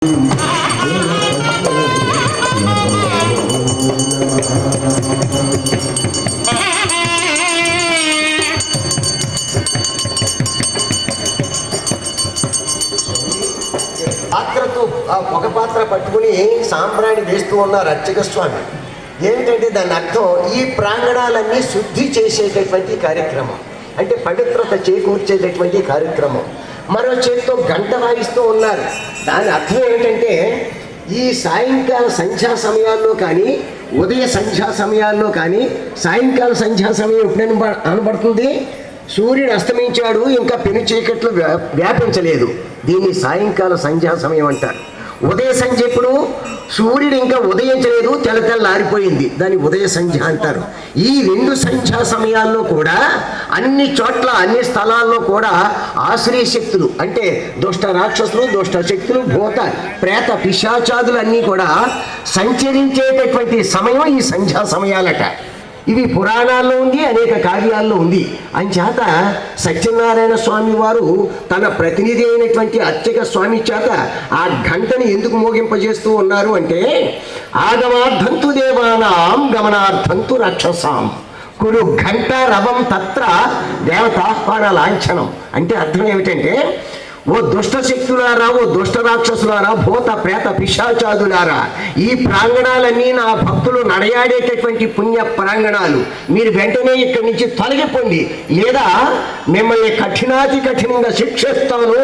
పాత్రతో ఒక పాత్ర పట్టుకుని సాంబ్రాణి వేస్తూ ఉన్నారు అర్చక స్వామి. ఏమిటంటే దాని అర్థం ఈ ప్రాంగణాలన్నీ శుద్ధి చేసేటటువంటి కార్యక్రమం, అంటే పవిత్రత చేకూర్చేటటువంటి కార్యక్రమం. మరో చేతితో గంట వాయిస్తూ ఉన్నారు. దాని అర్థం ఏమిటంటే ఈ సాయంకాల సంధ్యా సమయాల్లో కానీ, ఉదయ సంధ్యా సమయాల్లో కానీ, సాయంకాల సంధ్యా సమయం ఎప్పుడైనా అనబడుతుంది, సూర్యుడు అస్తమించాడు, ఇంకా పెను చీకట్లు వ్యాపించలేదు, దీన్ని సాయంకాల సంధ్యా సమయం అంటారు. ఉదయ సంధ్య ఎప్పుడు? సూర్యుడు ఇంకా ఉదయించలేదు, తెల్లతెల్లారిపోయింది, దాన్ని ఉదయ సంధ్య అంటారు. ఈ రెండు సంధ్యా సమయాల్లో కూడా అన్ని చోట్ల అన్ని స్థలాల్లో కూడా ఆశ్రయ శక్తులు, అంటే దుష్ట రాక్షసులు, దుష్ట శక్తులు, భూత ప్రేత పిశాచాదులు అన్నీ కూడా సంచరించేటటువంటి సమయం ఈ సంధ్యా సమయాలట. ఇవి పురాణాల్లో ఉంది, అనేక కావ్యాల్లో ఉంది. అంచేత సత్యనారాయణ స్వామి వారు తన ప్రతినిధి అయినటువంటి అర్చక స్వామి చేత ఆ గంటని ఎందుకు మోగింపజేస్తూ ఉన్నారు అంటే, ఆగమార్థంతు దేవానాం గమనార్థంతు రాక్షసాం కురు ఘంట రవం తత్ర దేవతాహ్వాన లాంఛనం. అంటే అర్థం ఏమిటంటే, ఓ దుష్ట శక్తులారా, ఓ దుష్ట రాక్షసులారా, భూత ప్రేత పిశాచాదులారా, ఈ ప్రాంగణాలన్నీ నా భక్తులు నడయాడేటటువంటి పుణ్య ప్రాంగణాలు, మీరు వెంటనే ఇక్కడి నుంచి తొలగిపోండి, లేదా మిమ్మల్ని కఠినాతి కఠినంగా శిక్షిస్తాను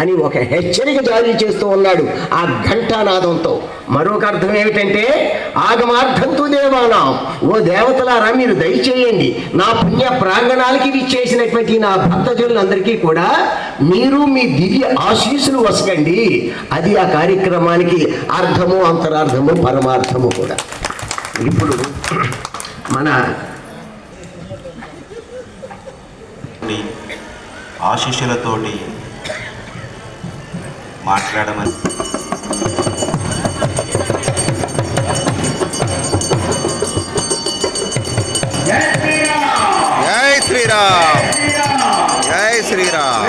అని ఒక హెచ్చరిక జారీ చేస్తూ ఉన్నాడు ఆ ఘంటానాదంతో. మరొక అర్థం ఏమిటంటే, ఆగమార్థంతు దేవానాం, ఓ దేవతలారా మీరు దయచేయండి, నా పుణ్య ప్రాంగణాలకి విచ్చేసినటువంటి నా భక్తజనులందరికీ కూడా మీరు మీ దివ్య ఆశీస్సులు వసకండి. అది ఆ కార్యక్రమానికి అర్థము, అంతరార్థము, పరమార్థము కూడా. ఇప్పుడు మన ఆశీస్సులతోటి మాట్లాడమని జై శ్రీరామ్, జై శ్రీరామ్.